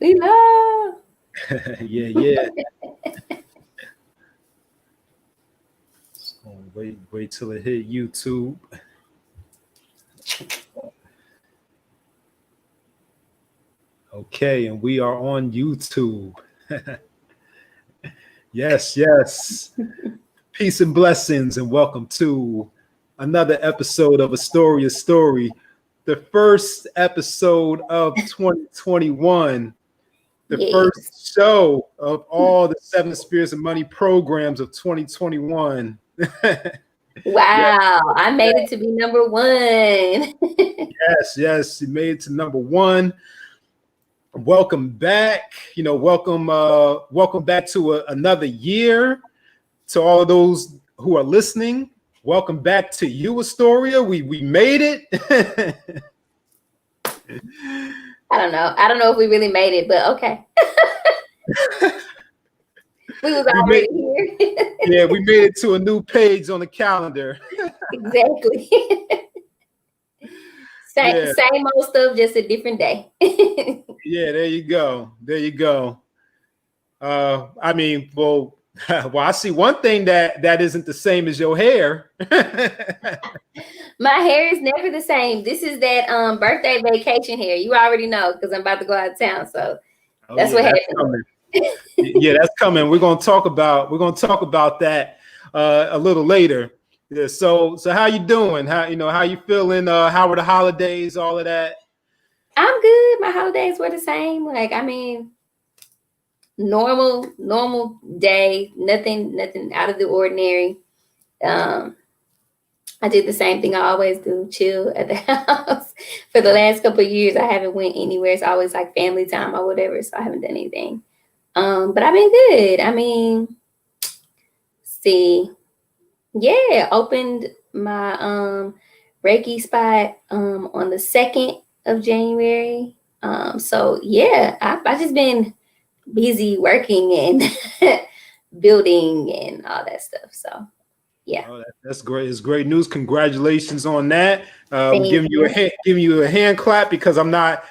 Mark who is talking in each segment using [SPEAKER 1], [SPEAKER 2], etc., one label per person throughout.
[SPEAKER 1] We love.
[SPEAKER 2] Yeah. So wait till it hit YouTube. Okay, and we are on YouTube. Yes. Peace and blessings, and welcome to another episode of Astoria's Story, the first episode of 2021, the first show of all the 7 Spheres of Money programs of 2021.
[SPEAKER 1] Wow, I made it to be number 1.
[SPEAKER 2] Yes, you made it to number 1. Welcome back. Welcome back to another year. To all of those who are listening, welcome back to you, Astoria. We made it.
[SPEAKER 1] I don't know if we really made it, but okay. We was already here.
[SPEAKER 2] Yeah, we made it to a new page on the calendar.
[SPEAKER 1] Exactly. Same old stuff, just a different day.
[SPEAKER 2] Yeah, there you go. Well, I see one thing that isn't the same as your hair.
[SPEAKER 1] My hair is never the same. This is that birthday vacation hair. You already know because I'm about to go out of town. So that's what happened.
[SPEAKER 2] Yeah, that's coming. We're gonna talk about that a little later. Yeah. So how you doing? How you feeling? How were the holidays? All of that.
[SPEAKER 1] I'm good. My holidays were the same. Normal day. Nothing out of the ordinary. I did the same thing I always do, chill at the house. For the last couple of years, I haven't went anywhere. It's always like family time or whatever, so I haven't done anything. But I've been good. Opened my Reiki spot on the 2nd of January. I've just been busy working and building and all that stuff. So yeah.
[SPEAKER 2] Oh, that's great. It's great news. Congratulations on that. I'm giving you a hand clap because I'm not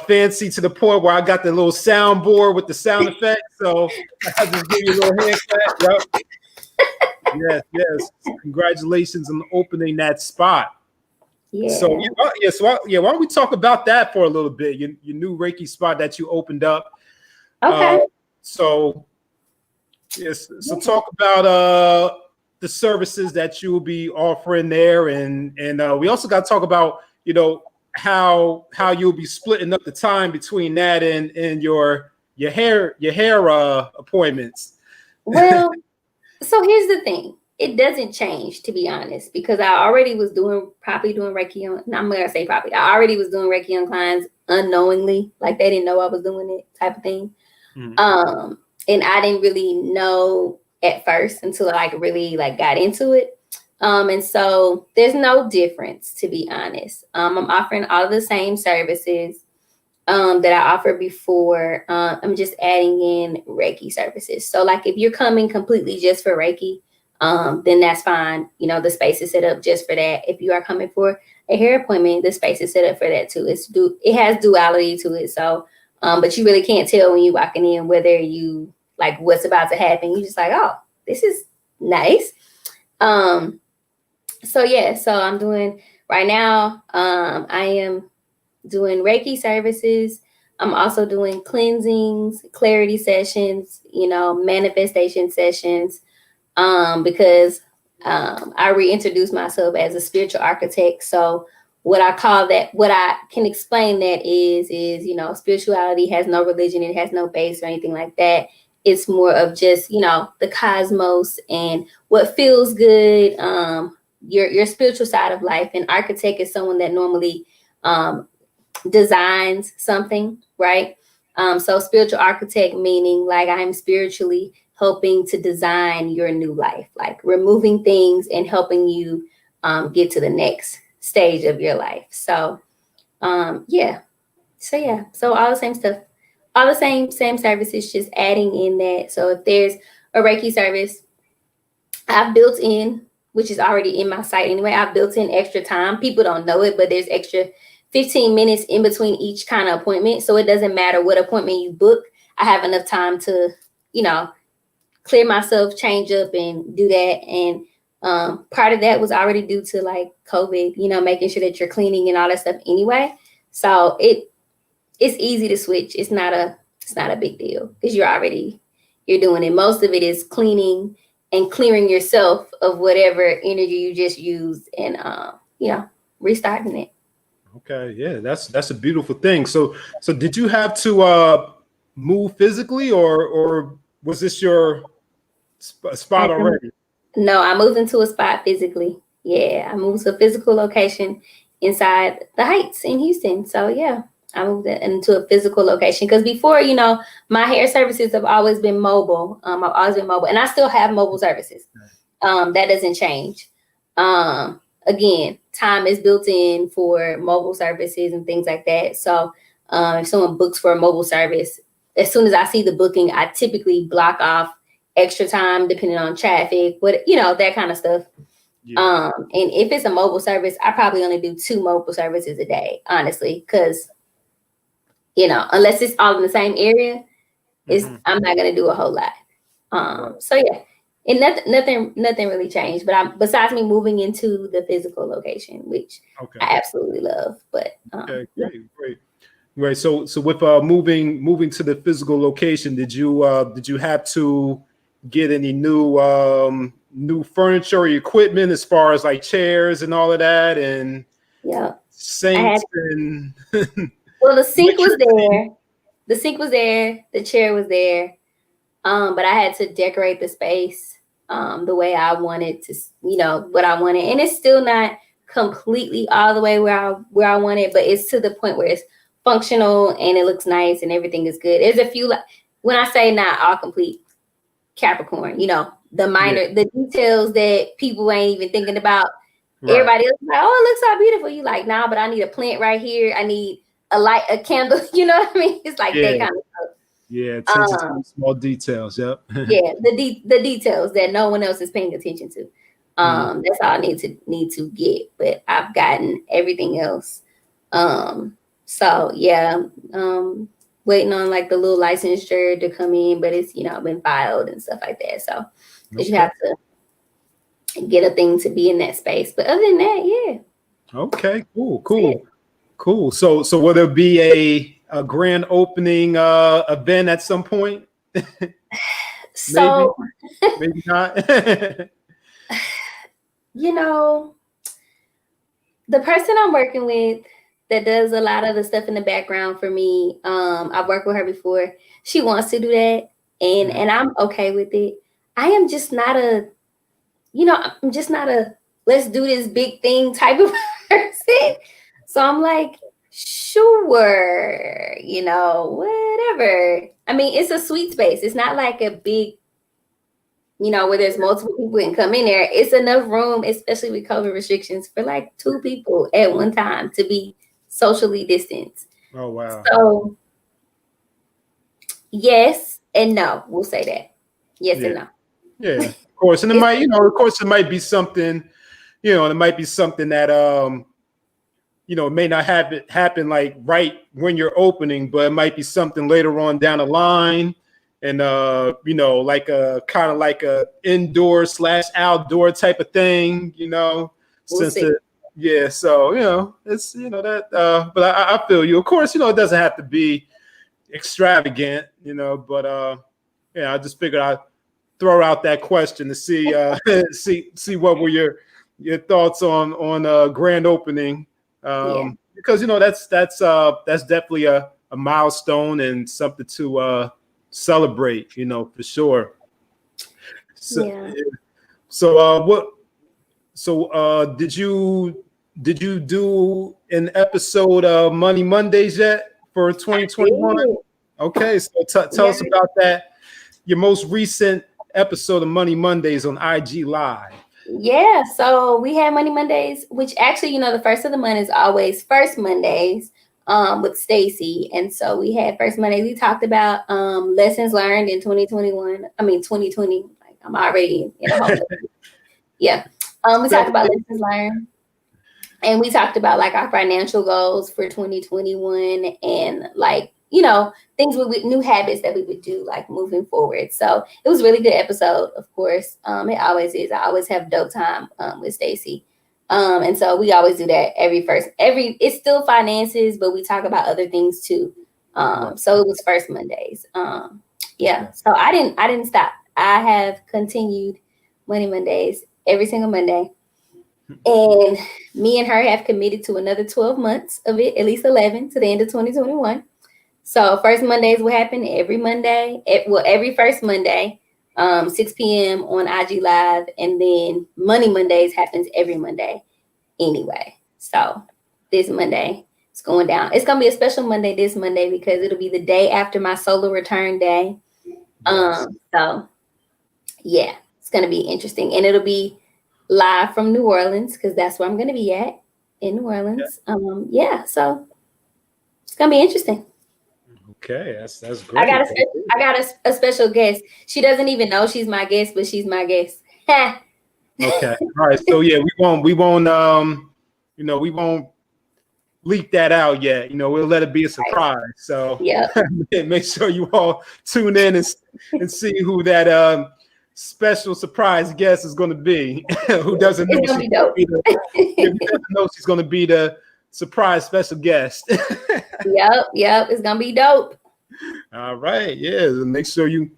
[SPEAKER 2] fancy to the point where I got the little soundboard with the sound effect. So I just give you a little hand clap. Yep. Yes. Congratulations on opening that spot.
[SPEAKER 1] Yeah.
[SPEAKER 2] So why don't we talk about that for a little bit? Your new Reiki spot that you opened up.
[SPEAKER 1] Okay.
[SPEAKER 2] So talk about the services that you will be offering there, and we also got to talk about how you'll be splitting up the time between that and your hair appointments.
[SPEAKER 1] Well, so here's the thing. It doesn't change, to be honest, because I already was doing Reiki on. I'm gonna say probably. I already was doing Reiki on clients unknowingly, like they didn't know I was doing it, type of thing. Mm-hmm. And I didn't really know at first until I really got into it. And so there's no difference, to be honest. I'm offering all of the same services that I offered before. I'm just adding in Reiki services. So if you're coming completely just for Reiki, then that's fine. The space is set up just for that. If you are coming for a hair appointment, the space is set up for that too. It has duality to it. So, but you really can't tell when you're walking in whether you what's about to happen. You're just oh, this is nice. So I'm doing right now. I am doing Reiki services. I'm also doing cleansings, clarity sessions, manifestation sessions, because I reintroduced myself as a spiritual architect. So what I can explain that is spirituality has no religion. It has no base or anything like that. It's more of just, the cosmos and what feels good, your spiritual side of life. And architect is someone that normally designs something, right? So spiritual architect meaning I'm spiritually helping to design your new life, removing things and helping you get to the next stage of your life. So so all the same stuff. All the same services, just adding in that. So if there's a Reiki service, I've built in, which is already in my site anyway, I've built in extra time. People don't know it, but there's extra 15 minutes in between each kind of appointment. So it doesn't matter what appointment you book. I have enough time to, clear myself, change up, and do that. And part of that was already due to like COVID, making sure that you're cleaning and all that stuff anyway. So it's easy to switch. It's not a big deal because you're doing it. Most of it is cleaning and clearing yourself of whatever energy you just used and restarting it.
[SPEAKER 2] Okay, yeah, that's a beautiful thing. So did you have to move physically, or was this your spot already?
[SPEAKER 1] No, I moved into a spot physically. Yeah, I moved to a physical location inside the Heights in Houston. So yeah, I moved into a physical location because before, my hair services have always been mobile. I've always been mobile, and I still have mobile services. That doesn't change. Again, time is built in for mobile services and things like that. So if someone books for a mobile service, as soon as I see the booking, I typically block off extra time depending on traffic, that kind of stuff. Yeah. And if it's a mobile service, I probably only do 2 mobile services a day, honestly, because unless it's all in the same area, I'm not gonna do a whole lot. Right. So yeah, and nothing really changed. But besides me moving into the physical location, which I absolutely love. But
[SPEAKER 2] okay, great. Right. So with moving to the physical location, did you have to get any new furniture or equipment as far as like chairs and all of that, and sinks and
[SPEAKER 1] well, the sink was there. The sink was there. The chair was there. But I had to decorate the space the way I wanted to, what I wanted. And it's still not completely all the way where I want it, but it's to the point where it's functional and it looks nice and everything is good. There's a few, when I say not all complete, Capricorn, the minor, the details that people ain't even thinking about. Right. Everybody else is like, oh, it looks so beautiful. You like, nah, but I need a plant right here. I need a light, a candle. You know what I mean? It's like that kind of stuff.
[SPEAKER 2] Yeah, attention to small details. Yep.
[SPEAKER 1] Yeah, the details that no one else is paying attention to. That's all I need to get. But I've gotten everything else. So yeah, waiting on like the little licensure to come in, but it's been filed and stuff like that. So because you have to get a thing to be in that space. But other than that, yeah.
[SPEAKER 2] Okay, cool. So will there be a grand opening event at some point?
[SPEAKER 1] So
[SPEAKER 2] maybe not.
[SPEAKER 1] The person I'm working with that does a lot of the stuff in the background for me, I've worked with her before. She wants to do that, and I'm okay with it. I am just not I'm just not a let's do this big thing type of person. So I'm like, sure, whatever. I mean, it's a sweet space. It's not like a big, where there's multiple people and come in there. It's enough room, especially with COVID restrictions, for like 2 people at one time to be socially distanced.
[SPEAKER 2] Oh, wow.
[SPEAKER 1] So yes and no, we'll say that. Yes and no.
[SPEAKER 2] Yeah, of course. And it might, it might be something, it might be something that, it may not happen like right when you're opening, but it might be something later on down the line. And, like a kind of like a indoor / outdoor type of thing,
[SPEAKER 1] We'll see.
[SPEAKER 2] So, it's, that, but I feel you. Of course, it doesn't have to be extravagant, but, I just figured I'd throw out that question to see, see what were your thoughts on grand opening. Because that's definitely a milestone and something to celebrate, for sure. So did you do an episode of Money Mondays yet for 2021? Okay, so tell us about that, your most recent episode of Money Mondays on IG Live.
[SPEAKER 1] Yeah, so we had Money Mondays, which actually, the first of the month is always First Mondays with Stacy. And so we had First Mondays. We talked about lessons learned in 2020. Like I'm already in a whole yeah. We talked about lessons learned. And we talked about like our financial goals for 2021 and like, you know, things with new habits that we would do like moving forward. So it was a really good episode, of course. It always is. I always have dope time with Stacy. And so we always do that it's still finances, but we talk about other things too. So it was first Mondays. Yeah. So I didn't stop. I have continued Money Mondays every single Monday. And me and her have committed to another 12 months of it, at least 11 to the end of 2021. So first Mondays will happen every Monday. Every first Monday, 6 p.m. on IG Live. And then Money Mondays happens every Monday anyway. So this Monday, it's going down. It's going to be a special Monday this Monday because it'll be the day after my solo return day. So yeah, it's going to be interesting. And it'll be live from New Orleans because that's where I'm going to be at in New Orleans. Yeah, so it's going to be interesting.
[SPEAKER 2] Okay, that's great.
[SPEAKER 1] I got a special guest. She doesn't even know she's my guest, but she's my guest.
[SPEAKER 2] Okay. All right. So yeah, we won't we won't leak that out yet. We'll let it be a surprise. So
[SPEAKER 1] yeah,
[SPEAKER 2] make sure you all tune in and see who that special surprise guest is going to be. Who doesn't know she's going to be the surprise special guest.
[SPEAKER 1] Yep, it's gonna be dope.
[SPEAKER 2] All right, yeah, make sure you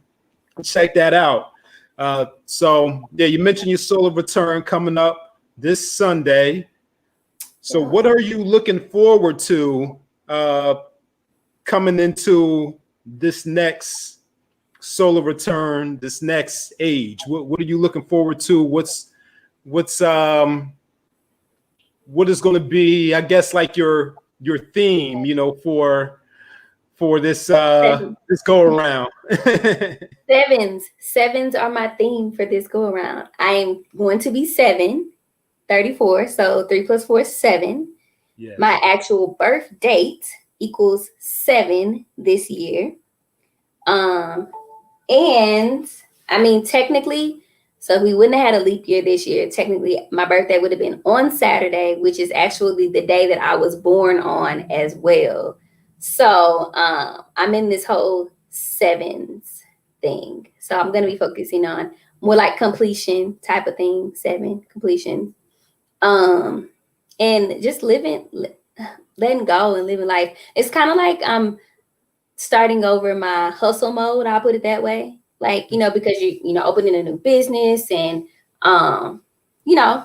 [SPEAKER 2] check that out. So yeah, you mentioned your solo return coming up this Sunday. So what are you looking forward to coming into this next solo return, this next age? What are you looking forward to? What is going to be, I guess, like your theme, for this this go around?
[SPEAKER 1] Sevens are my theme for this go around. I am going to be 34, so 3 + 4 is 7. Yes. My actual birth date equals 7 this year. And I mean, technically, so if we wouldn't have had a leap year this year, technically my birthday would have been on Saturday, which is actually the day that I was born on as well. So I'm in this whole sevens thing. So I'm going to be focusing on more like completion type of thing, 7 completion. And just letting go and living life. It's kind of like I'm starting over my hustle mode. I'll put it that way. Like, because you opening a new business and,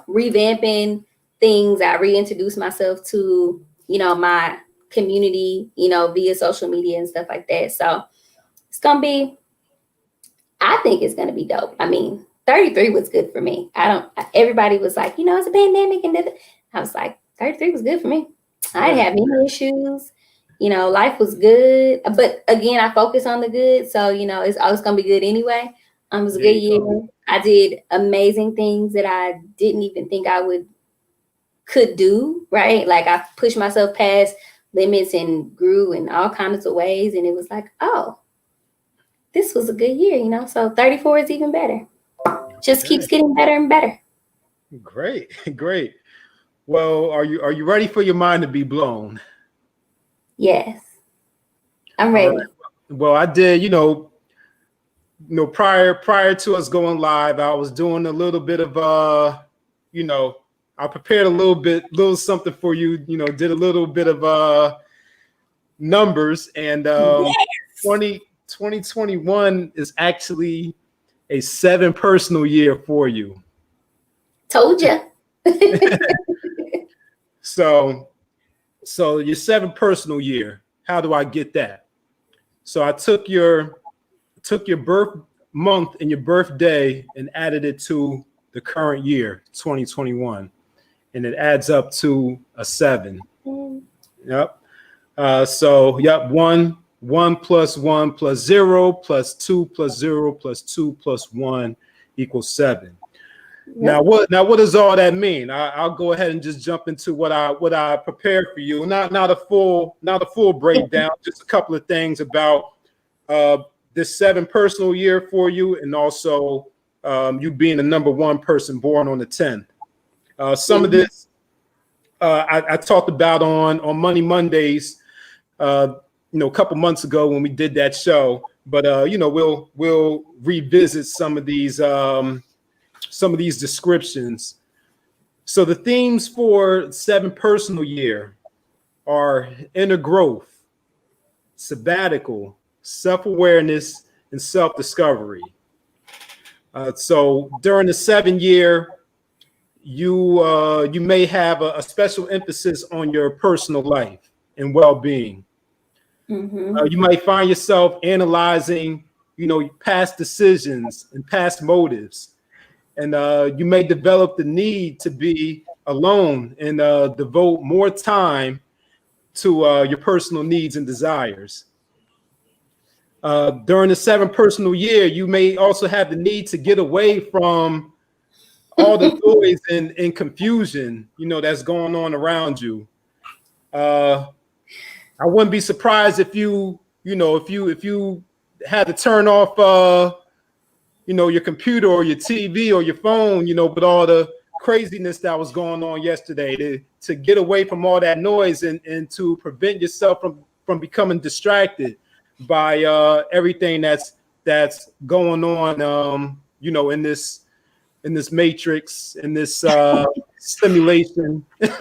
[SPEAKER 1] revamping things. I reintroduce myself to, my community, via social media and stuff like that. So I think it's going to be dope. I mean, 33 was good for me. Everybody was like, it's a pandemic. And I was like, 33 was good for me. I didn't have any issues. Life was good. But again, I focus on the good. So, it's always going to be good anyway. It was a good year. I did amazing things that I didn't even think I could do, right? Like I pushed myself past limits and grew in all kinds of ways. And it was like, oh, this was a good year, So 34 is even better. Just keeps getting better and better.
[SPEAKER 2] Great. Well, are you ready for your mind to be blown?
[SPEAKER 1] Yes, I'm ready.
[SPEAKER 2] Right. Well, I did, prior to us going live, I was doing a little bit of, I prepared a little something for you, did a little bit of numbers, and 2021 is actually a 7 personal year for you.
[SPEAKER 1] Told you.
[SPEAKER 2] So your 7 personal year, how do I get that? So I took your birth month and your birthday and added it to the current year, 2021. And it adds up to a 7. Yep. 1 + 1 + 0 + 2 + 0 + 2 + 1 = 7. Yep. Now what does all that mean? I'll go ahead and just jump into what I prepared for you. Not a full breakdown, just a couple of things about this 7 personal year for you, and also you being the number 1 person born on the 10th. Some of this I talked about on Money Mondays, a couple months ago when we did that show. But we'll revisit some of these descriptions. So the themes for 7 personal year are inner growth, sabbatical, self-awareness, and self-discovery. So during the 7 year, you may have a special emphasis on your personal life and well-being. You might find yourself analyzing, past decisions and past motives. And you may develop the need to be alone and devote more time to your personal needs and desires. During the 7 personal year, you may also have the need to get away from all the noise and confusion, that's going on around you. I wouldn't be surprised if you had to turn off, your computer or your TV or your phone, with all the craziness that was going on yesterday, to get away from all that noise and to prevent yourself from becoming distracted by everything that's going on, in this matrix, in this simulation.
[SPEAKER 1] Before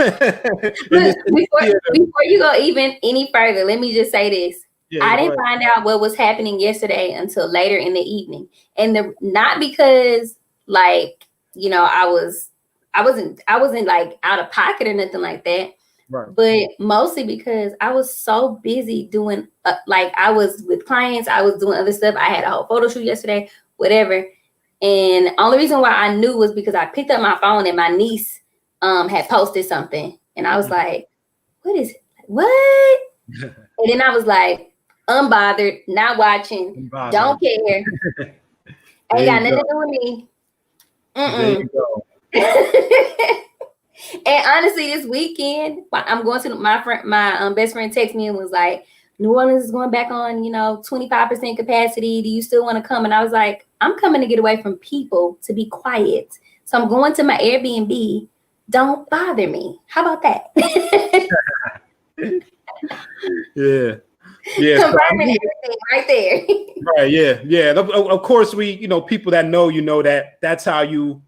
[SPEAKER 1] you go even any further, let me just say this. Yeah, I didn't find out what was happening yesterday until later in the evening. And not because I wasn't like out of pocket or nothing like that. Right. But mostly because I was so busy doing I was with clients, I was doing other stuff. I had a whole photo shoot yesterday, whatever. And the only reason why I knew was because I picked up my phone and my niece had posted something. And I was like, what is it? What? And then I was like, unbothered, not watching, don't care. Ain't got nothing to do with me. There you go. And honestly, this weekend, I'm going to my best friend texted me and was like, New Orleans is going back on, 25% capacity. Do you still want to come? And I was like, I'm coming to get away from people, to be quiet. So I'm going to my Airbnb. Don't bother me. How about that?
[SPEAKER 2] Yeah.
[SPEAKER 1] Confirming everything right there.
[SPEAKER 2] Right. Yeah. Of course, people that know, that's how you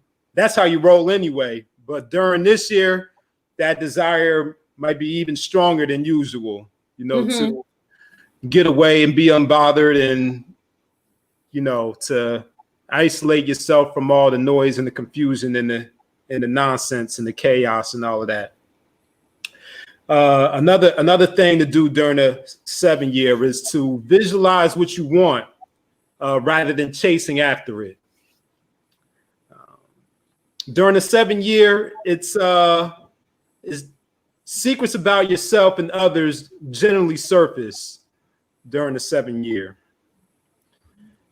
[SPEAKER 2] roll anyway. But during this year, that desire might be even stronger than usual, to get away and be unbothered and, to isolate yourself from all the noise and the confusion and the nonsense and the chaos and all of that. Another thing to do during a 7 year is to visualize what you want rather than chasing after it. During the 7 year, it's secrets about yourself and others generally surface during the 7 year.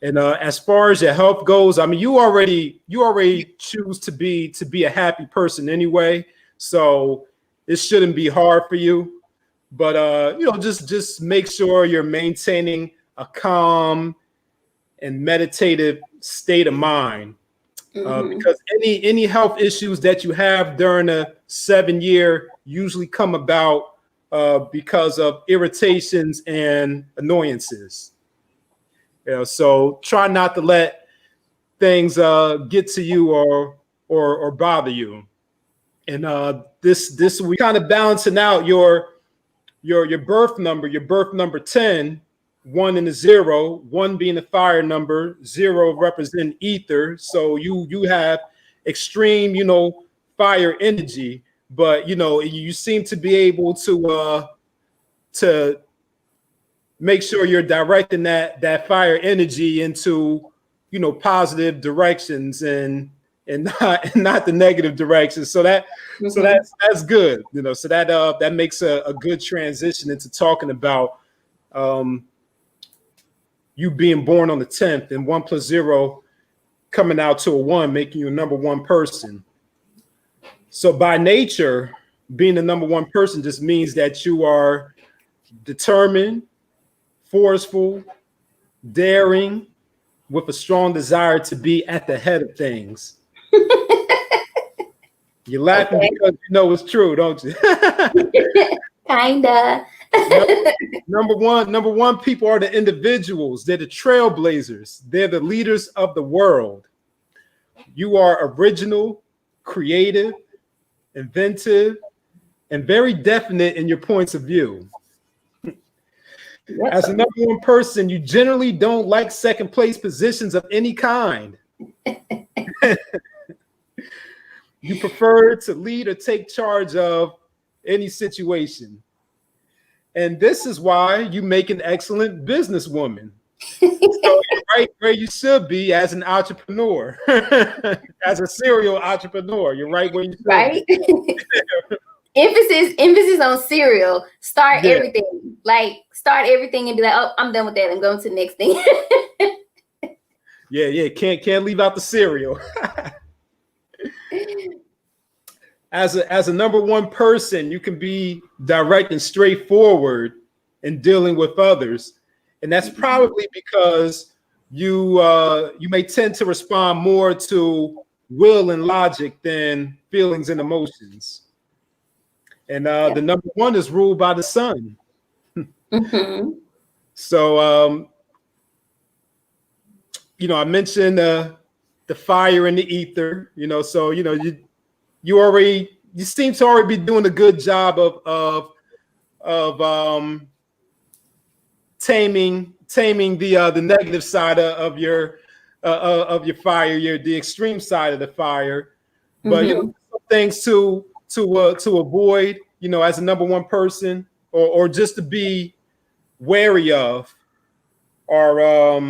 [SPEAKER 2] And as far as your health goes, I mean, you already choose to be a happy person anyway, so it shouldn't be hard for you. But just make sure you're maintaining a calm and meditative state of mind. Because any health issues that you have during a 7 year usually come about because of irritations and annoyances. So try not to let things get to you or bother you. And this we kind of balancing out your birth number 10. 1 and a 0, 1 being the fire number, 0 representing ether. So you have extreme, fire energy, but you seem to be able to make sure you're directing that fire energy into positive directions and not the negative directions. So so that's good. So that makes a good transition into talking about you being born on the 10th and 1 + 0 coming out to a 1, making you a number 1 person. So by nature, being the number 1 person just means that you are determined, forceful, daring, with a strong desire to be at the head of things. You're laughing because you know it's true, don't you?
[SPEAKER 1] Kinda.
[SPEAKER 2] Number one, people are the individuals. They're the trailblazers. They're the leaders of the world. You are original, creative, inventive, and very definite in your points of view. As a number one person, you generally don't like second place positions of any kind. You prefer to lead or take charge of any situation. And this is why you make an excellent businesswoman. So you're right where you should be as an entrepreneur, as a serial entrepreneur. You're right where you should
[SPEAKER 1] be. Emphasis on serial. Start everything. Like start everything and be like, oh, I'm done with that. I'm going to the next thing.
[SPEAKER 2] Yeah. Can't leave out the cereal. As a number one person, you can be direct and straightforward in dealing with others. And that's probably because you may tend to respond more to will and logic than feelings and emotions. And the number one is ruled by the sun. So, I mentioned the fire and the ether, so, you seem to already be doing a good job of taming the negative side of your fire, the extreme side of the fire. But some things to avoid, as a number one person, or just to be wary of, are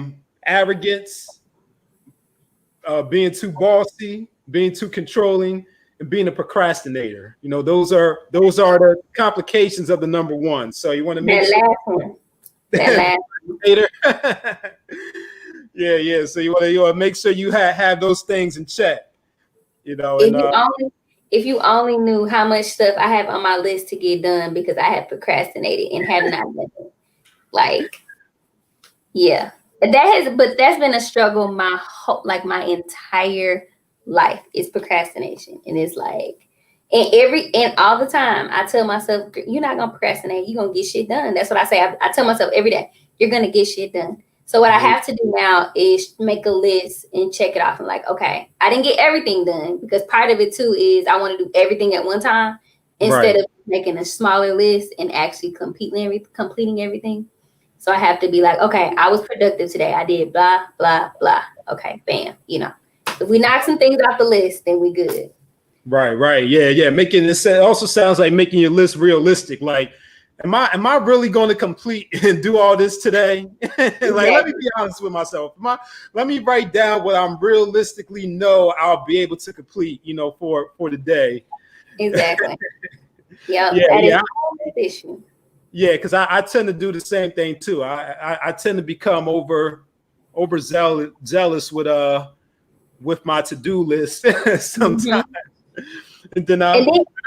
[SPEAKER 2] arrogance, being too bossy, being too controlling, and being a procrastinator. Those are the complications of the number one. So you want to make
[SPEAKER 1] that
[SPEAKER 2] last one. Yeah. So you want to make sure you have those things in check.
[SPEAKER 1] If you only knew how much stuff I have on my list to get done because I have procrastinated and have not done it. Like, yeah, that's been a struggle my entire life is procrastination. And it's like, and all the time I tell myself, you're not gonna procrastinate, you're gonna get shit done. That's what I say. I tell myself every day, you're gonna get shit done. So what I have to do now is make a list and check it off. And like, okay, I didn't get everything done, because part of it too is I want to do everything at one time instead of making a smaller list and actually completing everything. So I have to be like, okay, I was productive today. I did blah, blah, blah. Okay, bam. If we knock some things off the list, then we good.
[SPEAKER 2] Right. Yeah. Making this also sounds like making your list realistic. Like, am I really going to complete and do all this today? Let me be honest with myself. Let me write down what I'm realistically know I'll be able to complete, for the day.
[SPEAKER 1] Exactly. Yeah. Issue.
[SPEAKER 2] Yeah, because I tend to do the same thing too. I tend to become jealous with my to-do list sometimes. And then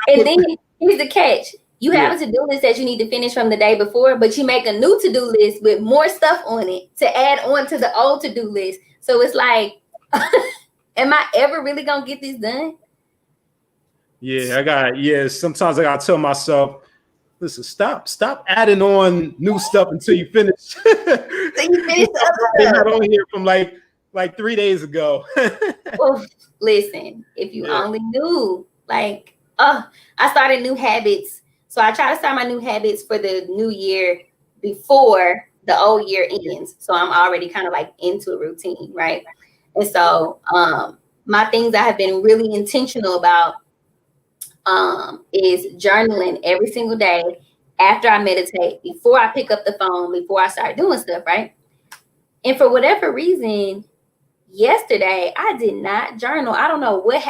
[SPEAKER 1] here's the catch. You have a to-do list that you need to finish from the day before, but you make a new to-do list with more stuff on it to add on to the old to-do list. So it's like, am I ever really gonna get this done?
[SPEAKER 2] Yeah, sometimes I gotta tell myself, listen, stop adding on new stuff until you finish. So you finish not on here from like 3 days ago.
[SPEAKER 1] Well, listen, if you only knew, I started new habits. So I try to start my new habits for the new year before the old year ends. So I'm already kind of like into a routine, right? And so my things I have been really intentional about is journaling every single day after I meditate, before I pick up the phone, before I start doing stuff, right? And for whatever reason, yesterday I did not journal. I don't know where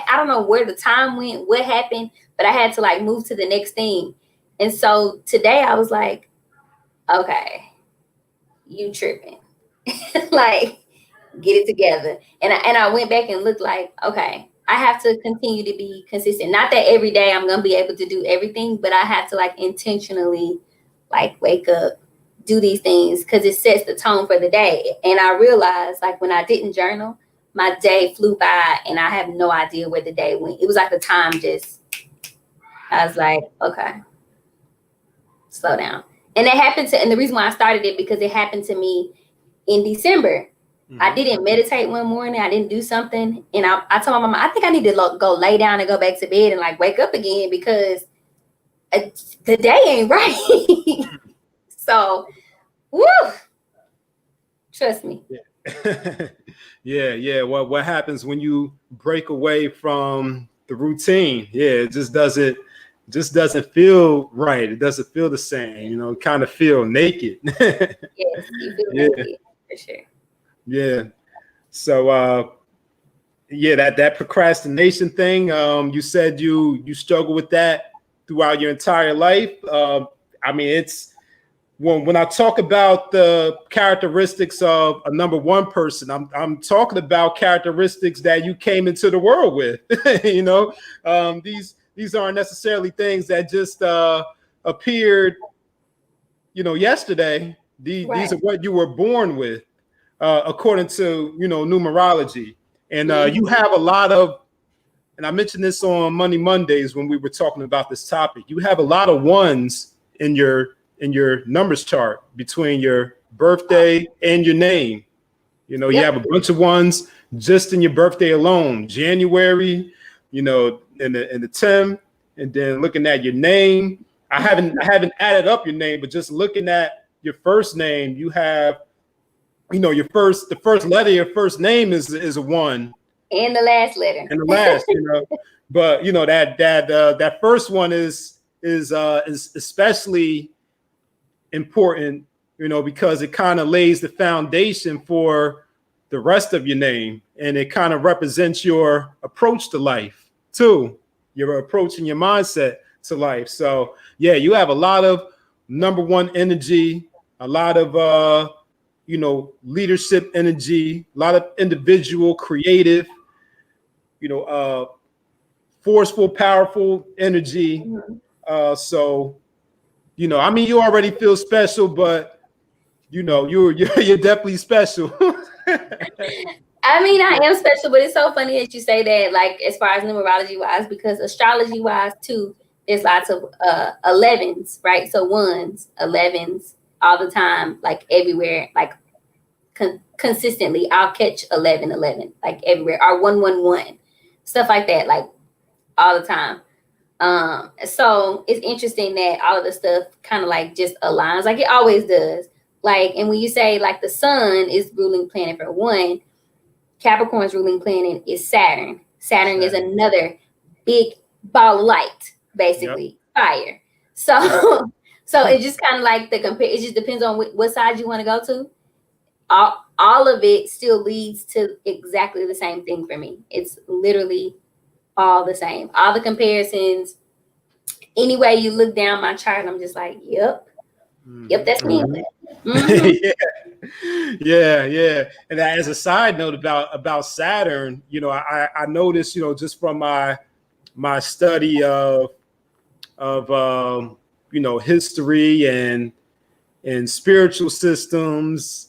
[SPEAKER 1] the time went, what happened, but I had to move to the next thing. And so today I was like, okay, you tripping. Get it together. And I went back and looked like, okay, I have to continue to be consistent. Not that every day I'm gonna be able to do everything, but I have to intentionally wake up, do these things, because it sets the tone for the day. And I realized when I didn't journal, my day flew by and I have no idea where the day went. It was like the time just, I was like, okay, slow down. And it happened to, and the reason why I started it, because it happened to me in December. I didn't meditate one morning. I didn't do something. And I told my mama, I think I need to go lay down and go back to bed and like wake up again, because the day ain't right. So, woo, trust me.
[SPEAKER 2] Yeah. What happens when you break away from the routine? Yeah, it just doesn't feel right. It doesn't feel the same. You know, kind of feel naked.
[SPEAKER 1] Yes, you feel naked for sure.
[SPEAKER 2] Yeah. So that procrastination thing, you said you struggle with that throughout your entire life. I mean, it's when I talk about the characteristics of a number one person, I'm talking about characteristics that you came into the world with. You know, these aren't necessarily things that just appeared, you know, yesterday. These are what you were born with. According to, you know, numerology. And you have a lot of, and I mentioned this on Money Mondays when we were talking about this topic, you have a lot of ones in your numbers chart between your birthday and your name. You know, you have a bunch of ones just in your birthday alone. January, you know, in the 10, and then looking at your name. I haven't added up your name, but just looking at your first name, you have, you know, the first letter of your first name is a 1,
[SPEAKER 1] and the last letter,
[SPEAKER 2] and the last, you know, but you know that first one is especially important, you know, because it kind of lays the foundation for the rest of your name, and it kind of represents your approach to life too, your approach and your mindset to life. So yeah, you have a lot of number one energy, a lot of you know, leadership energy, a lot of individual, creative, you know, forceful, powerful energy. So, you know, I mean, you already feel special, but you know, you're definitely special.
[SPEAKER 1] I mean, I am special, but it's so funny that you say that, like, as far as numerology wise, because astrology wise too, there's lots of 11s, right? So 1s, 11s all the time, like everywhere, like consistently. I'll catch 11, like everywhere, or 111, stuff like that, like all the time. So it's interesting that all of the stuff kind of like just aligns, like it always does. Like, and when you say like the sun is ruling planet for 1, Capricorn's ruling planet is Saturn. Saturn is another big ball of light, basically fire. So so it just kind of like the compare. It just depends on what side you want to go to. All of it still leads to exactly the same thing for me. It's literally all the same. All the comparisons. Any way you look down my chart, I'm just like, yep, that's me.
[SPEAKER 2] Yeah. And as a side note about Saturn, you know, I noticed, you know, just from my study of you know, history and spiritual systems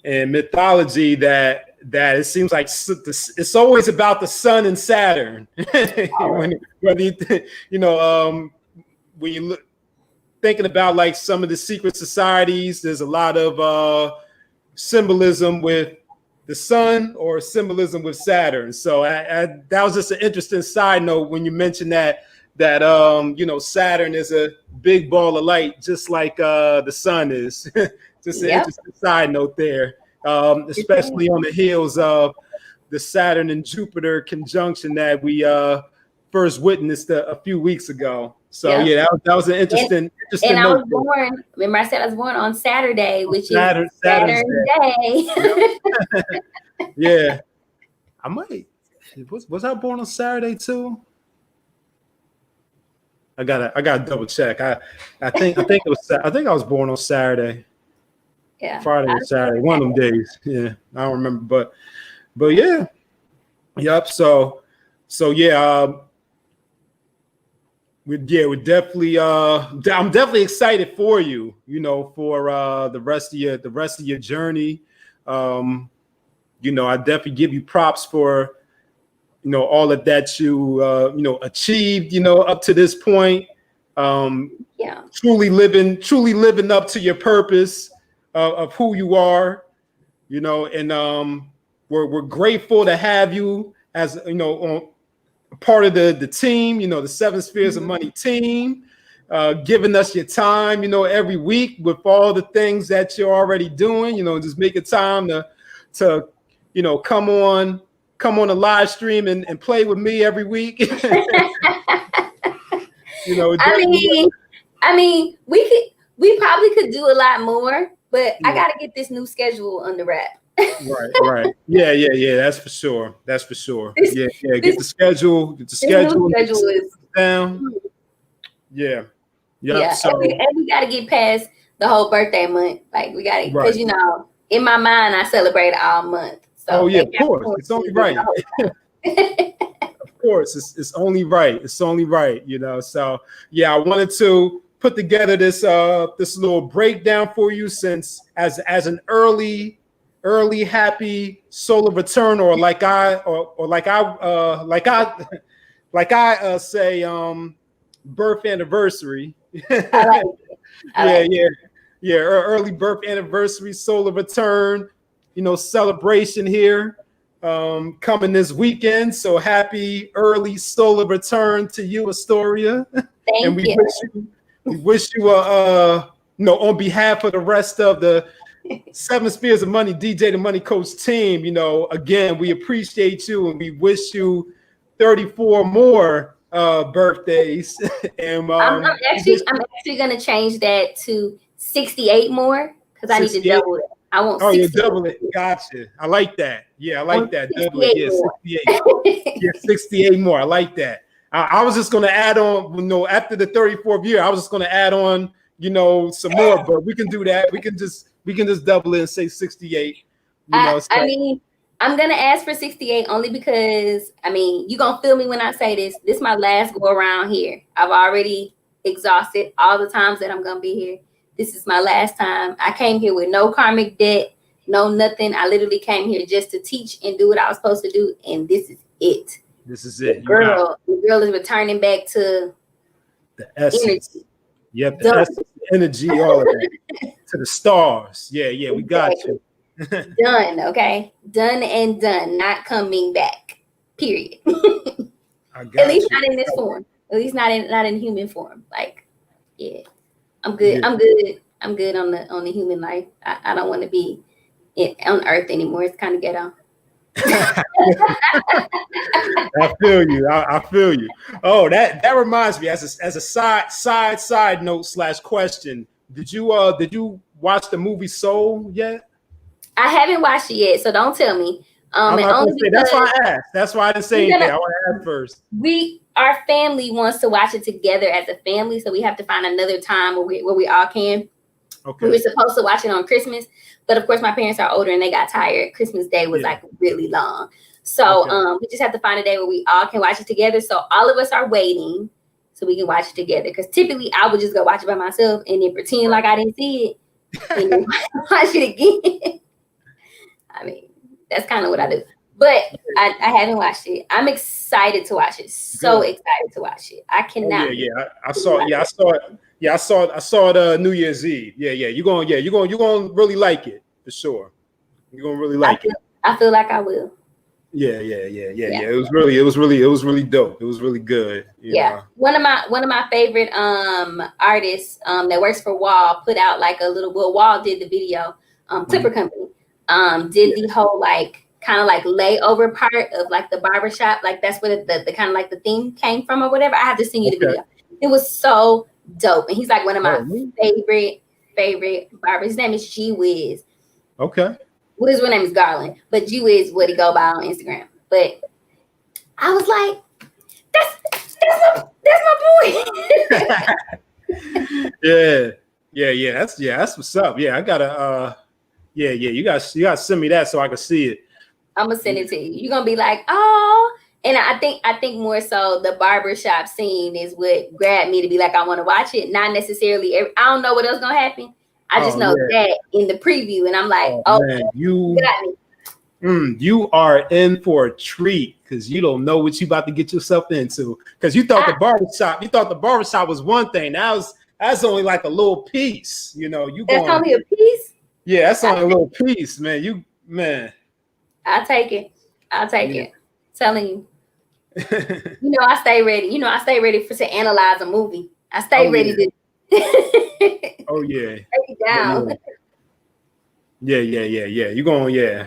[SPEAKER 2] and mythology, that it seems like it's always about the sun and Saturn. when you know, when you look, thinking about like some of the secret societies, there's a lot of symbolism with the sun or symbolism with Saturn. So that was just an interesting side note when you mentioned that you know, Saturn is a big ball of light, just like the sun is. Just an interesting side note there, especially on the heels of the Saturn and Jupiter conjunction that we first witnessed a few weeks ago. So yeah, that was an interesting
[SPEAKER 1] and I
[SPEAKER 2] note.
[SPEAKER 1] was born, remember I said I was born on Saturday, which is
[SPEAKER 2] Saturday.
[SPEAKER 1] Yep.
[SPEAKER 2] Yeah. I might. Was I born on Saturday too? I gotta double check. I think it was. I think I was born on Saturday.
[SPEAKER 1] Yeah.
[SPEAKER 2] Friday or Saturday, one of them days. Yeah, I don't remember, but yeah. Yep. So yeah. We're definitely. I'm definitely excited for you. You know, for the rest of your journey. I definitely give you props for, all of that you, achieved, up to this point. Truly living up to your purpose of who you are, and we're grateful to have you as, on part of the team, the Seven Spheres of Money team, giving us your time, every week with all the things that you're already doing, just making time to come on the live stream and play with me every week.
[SPEAKER 1] I mean, we probably could do a lot more, but I got to get this new schedule under wrap.
[SPEAKER 2] Right. Yeah. That's for sure. Get the schedule. Is down. Yeah.
[SPEAKER 1] So, and we got to get past the whole birthday month. Like we got to, because in my mind, I celebrate all month. So
[SPEAKER 2] of course, it's only right. Of course, it's only right. It's only right. So I wanted to put together this little breakdown for you, since as an early happy solar return, or like I say birth anniversary. I like it. Early birth anniversary solar return, celebration here coming this weekend. So happy early solar return to you, Astoria.
[SPEAKER 1] Thank you.
[SPEAKER 2] We wish you on behalf of the rest of the Seven Spheres of Money DJ the Money Coach team, again, we appreciate you, and we wish you 34 more birthdays. And
[SPEAKER 1] I'm actually gonna change that to 68 more, because I need to double it. I want 68.
[SPEAKER 2] You double it. Gotcha. I like that. Yeah, I like that. Double it. Yeah, 68. 68 more. I like that. I was just gonna add on, after the 34th year, I was just gonna add on, some more, but we can do that. We can just double it and say 68.
[SPEAKER 1] I'm gonna ask for 68 only because you're gonna feel me when I say this. This is my last go around here. I've already exhausted all the times that I'm gonna be here. This is my last time. I came here with no karmic debt, no nothing. I literally came here just to teach and do what I was supposed to do, and this is it.
[SPEAKER 2] This is it.
[SPEAKER 1] The girl is returning back to
[SPEAKER 2] the essence.
[SPEAKER 1] Energy.
[SPEAKER 2] Yep, the essence, energy, all of that. To the stars. Yeah, we got you.
[SPEAKER 1] Done, okay? Done and done. Not coming back. Period. At least not in this form. At least not in human form. Like, I'm good. Yeah. I'm good on the human life. I don't want to be on Earth anymore. It's kind of ghetto.
[SPEAKER 2] I feel you. I feel you. Oh, that reminds me. As a side note / question, did you watch the movie Soul yet?
[SPEAKER 1] I haven't watched it yet, so don't tell me.
[SPEAKER 2] That's why I asked. That's why I didn't say anything. I want to ask first.
[SPEAKER 1] Our family wants to watch it together as a family, so we have to find another time where we all can. Okay. We were supposed to watch it on Christmas, but of course my parents are older and they got tired. Christmas Day was like really long. So we just have to find a day where we all can watch it together. So all of us are waiting so we can watch it together. Because typically I would just go watch it by myself and then pretend like I didn't see it and then watch it again. That's kind of what I do. But I haven't watched it. I'm excited to watch it. So excited to watch it. I cannot.
[SPEAKER 2] I saw it. I saw it New Year's Eve. You're gonna really like it for sure. You're gonna really like it.
[SPEAKER 1] I feel like I will.
[SPEAKER 2] Yeah. It was really dope. It was really good. You know?
[SPEAKER 1] One of my favorite artists that works for Wall put out like a little. Well, Wall did the video. Clipper Company did the whole kind of layover part of the barbershop. Like that's where the kind of the theme came from or whatever. I have to send you the video. It was so dope. And he's one of my favorite barbers. His name is G Wiz.
[SPEAKER 2] Okay.
[SPEAKER 1] Well, his real name is Garland, but G Wiz what he go by on Instagram. But I was like, that's my
[SPEAKER 2] boy. Yeah. That's what's up. Yeah, I gotta you gotta send me that so I can see it.
[SPEAKER 1] I'm gonna send it to you. You're gonna be like, oh. And I think more so the barbershop scene is what grabbed me to be like, I want to watch it. Not necessarily. I don't know what else gonna happen. I just know that in the preview, and I'm like,
[SPEAKER 2] man, you
[SPEAKER 1] got me.
[SPEAKER 2] You are in for a treat because you don't know what you about to get yourself into. Because you thought the barbershop was one thing. That's only like a little piece. You know,
[SPEAKER 1] That's only a piece.
[SPEAKER 2] Yeah, that's only a little piece, man.
[SPEAKER 1] I'll take it. Telling you. I stay ready. I stay ready to analyze a movie. I stay ready to.
[SPEAKER 2] Oh yeah.
[SPEAKER 1] Break it down.
[SPEAKER 2] Yeah. You're going. Yeah.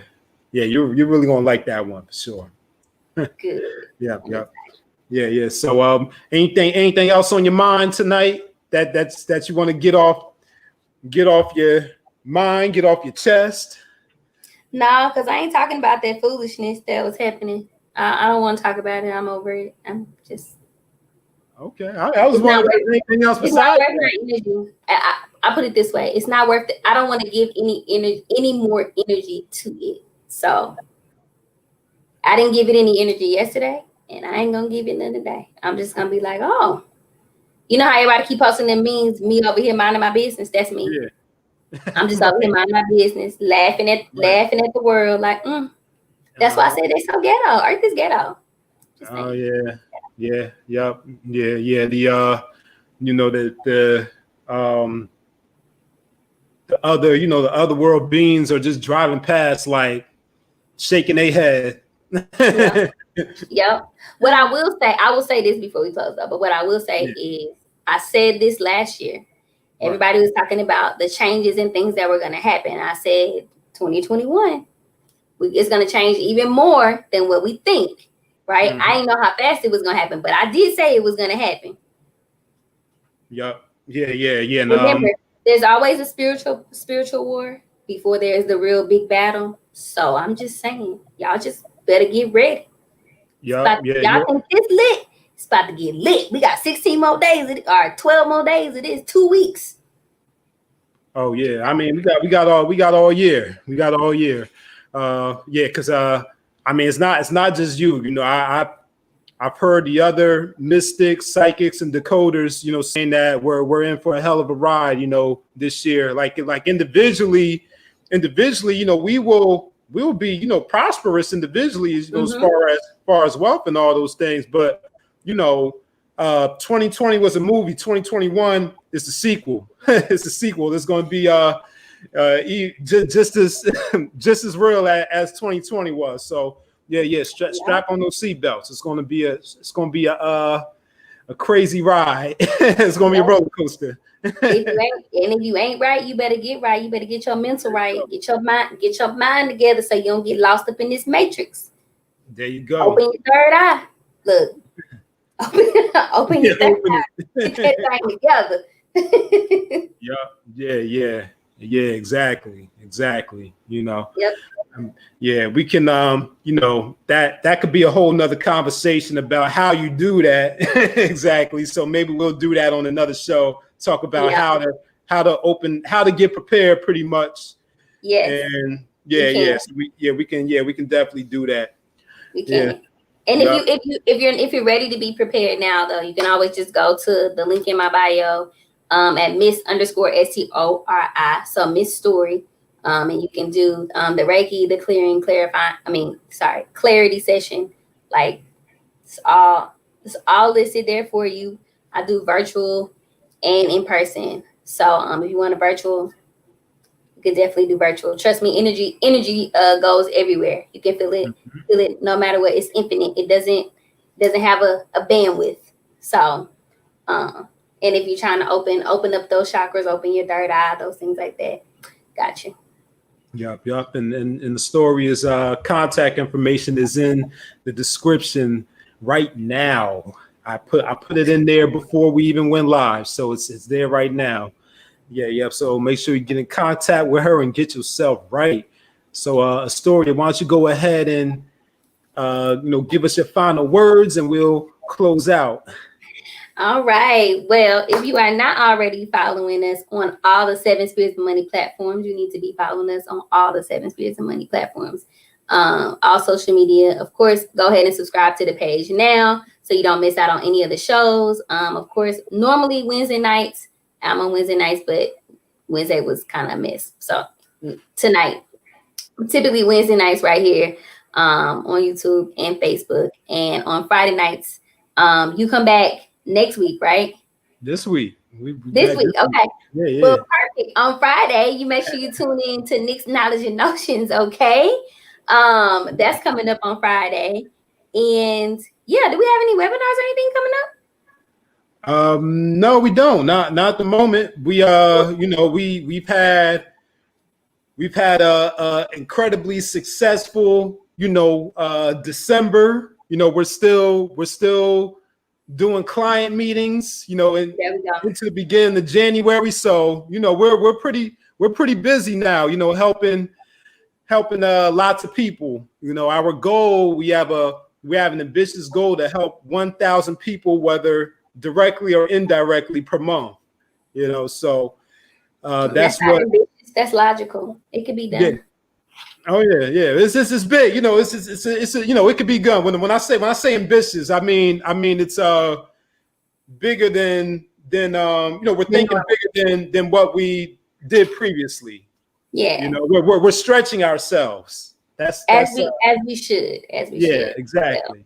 [SPEAKER 2] You're really gonna like that one for sure.
[SPEAKER 1] Good.
[SPEAKER 2] Yeah. So anything else on your mind tonight that you want to get off your mind, get off your chest?
[SPEAKER 1] No, because I ain't talking about that foolishness that was happening. I don't want to talk about it. I'm over it. I'm just
[SPEAKER 2] okay. I was wondering anything else besides.
[SPEAKER 1] I put it this way: it's not worth it. I don't want to give any more energy to it. So I didn't give it any energy yesterday, and I ain't gonna give it none today. I'm just gonna be like, oh, you know how everybody keep posting them memes? Me over here minding my business. That's me. Yeah. I'm just over here minding my business, laughing at the world. Like, that's why I said they're so ghetto. Earth is ghetto.
[SPEAKER 2] Oh yeah. The other world beings are just driving past, like shaking their head.
[SPEAKER 1] Yep. What I will say this before we close up, but what I will say is I said this last year. Everybody was talking about the changes and things that were going to happen. I said 2021, it's going to change even more than what we think, right? I didn't know how fast it was going to happen, but I did say it was going to happen.
[SPEAKER 2] Yep. Yeah.
[SPEAKER 1] Remember, there's always a spiritual war before there's the real big battle. So I'm just saying, y'all just better get ready. Y'all think it's lit? It's about to get lit. We got 16 more days, or 12 more days. It is 2 weeks.
[SPEAKER 2] Oh yeah, I mean we got all year. Because I mean it's not just you. You know, I've heard the other mystics, psychics, and decoders, saying that we're in for a hell of a ride, this year. Like individually, we will be, prosperous individually, as far as wealth and all those things. But 2020 was a movie. 2021 is the sequel. It's the sequel. It's going to be just as real as 2020 was. So. Yeah. Strap on those seatbelts. It's going to be a crazy ride. It's going to be a roller coaster.
[SPEAKER 1] If you ain't right, you better get right. You better get your mental right. Get your mind together so you don't get lost up in this matrix.
[SPEAKER 2] There you go.
[SPEAKER 1] Open your third eye. Look. Open your third eye. Get that thing
[SPEAKER 2] together. Yeah. Exactly.
[SPEAKER 1] Yep.
[SPEAKER 2] We can, that could be a whole nother conversation about how you do that. Exactly. So maybe we'll do that on another show. Talk about how to get prepared, pretty much.
[SPEAKER 1] Yes.
[SPEAKER 2] And we can definitely do that.
[SPEAKER 1] We can. Yeah. And if you're ready to be prepared now, though, you can always just go to the link in my bio at Miss_STORI. So Miss Story. And you can do the Reiki, the clarity session. Like it's all listed there for you. I do virtual and in person. So if you want a virtual, you can definitely do virtual. Trust me, energy goes everywhere. You can feel it no matter what. It's infinite. It doesn't have a bandwidth. So and if you're trying to open up those chakras, open your third eye, those things like that. Gotcha.
[SPEAKER 2] Yep. And the story's contact information is in the description right now. I put it in there before we even went live, so it's there right now. Yeah. So make sure you get in contact with her and get yourself right. So Astoria, why don't you go ahead and give us your final words and we'll close out.
[SPEAKER 1] All right. Well, if you are not already following us on all the 7 Spirits of Money platforms, you need to be following us on all the 7 Spirits of Money platforms. All social media. Of course, go ahead and subscribe to the page now so you don't miss out on any of the shows. Of course, normally Wednesday nights. I'm on Wednesday nights, but Wednesday was kind of a mess. So tonight, typically Wednesday nights right here on YouTube and Facebook. And on Friday nights, you come back next week, right?
[SPEAKER 2] This week.
[SPEAKER 1] This week, okay.
[SPEAKER 2] Yeah.
[SPEAKER 1] Well, perfect. On Friday, you make sure you tune in to Nick's Knowledge and Notions, okay? That's coming up on Friday. And yeah, do we have any webinars or anything coming up?
[SPEAKER 2] No, we don't. Not at the moment. We've had a incredibly successful, December. We're still doing client meetings, into the beginning of January. So, we're pretty busy now, helping lots of people. Our goal, we have an ambitious goal to help 1,000 people, whether directly or indirectly, per month. So that's what
[SPEAKER 1] ambitious. That's logical. It could be done.
[SPEAKER 2] Yeah. Oh yeah. It's big. It's it could be done. When I say ambitious, I mean it's bigger than we're thinking bigger than what we did previously.
[SPEAKER 1] Yeah.
[SPEAKER 2] We're stretching ourselves. As
[SPEAKER 1] we should.
[SPEAKER 2] Yeah, exactly.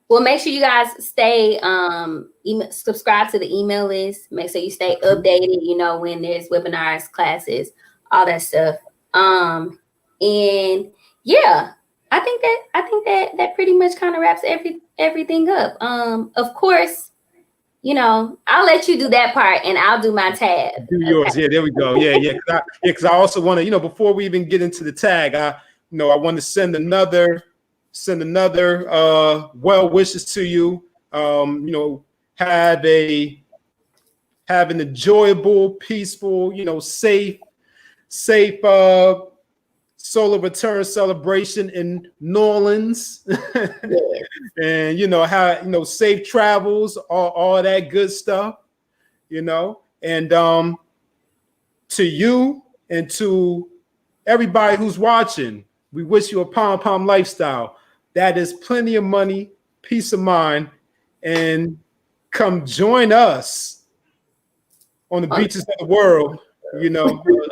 [SPEAKER 1] Well, make sure you guys stay subscribe to the email list. Make sure you stay updated, when there's webinars, classes, all that stuff. And yeah, I think that pretty much kind of wraps everything up. Of course, I'll let you do that part and I'll do my tag.
[SPEAKER 2] Do yours. Yeah, there we go. Yeah. Because I also want to, before we even get into the tag, I want to send another well wishes to you. Have an enjoyable, peaceful, safe solar return celebration in New Orleans. And safe travels, all that good stuff, and to you and to everybody who's watching, we wish you a pom lifestyle. That is plenty of money, peace of mind, and come join us on the beaches of the world.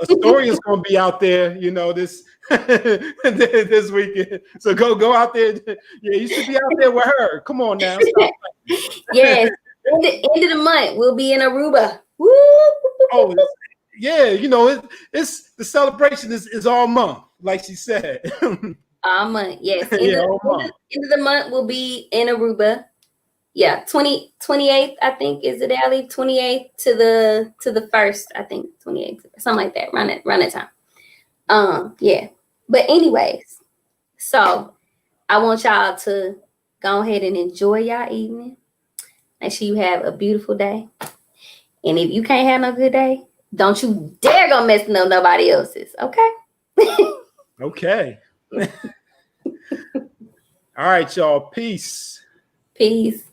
[SPEAKER 2] Astoria is going to be out there, this this weekend. So go out there. Yeah, you should be out there with her. Come on now.
[SPEAKER 1] Yes. End of the month, we'll be in Aruba. Woo!
[SPEAKER 2] Oh, yeah. It's the celebration is all month, like she said.
[SPEAKER 1] All month, yes. End of the month, we'll be in Aruba. Yeah, 28th, I think, is the day I leave. 28th to the 1st, I think, 28th, something like that. Run it time. Yeah. But anyways, so I want y'all to go ahead and enjoy y'all evening. Make sure you have a beautiful day. And if you can't have no good day, don't you dare go messing up nobody else's. Okay?
[SPEAKER 2] Okay. All right, y'all. Peace.
[SPEAKER 1] Peace.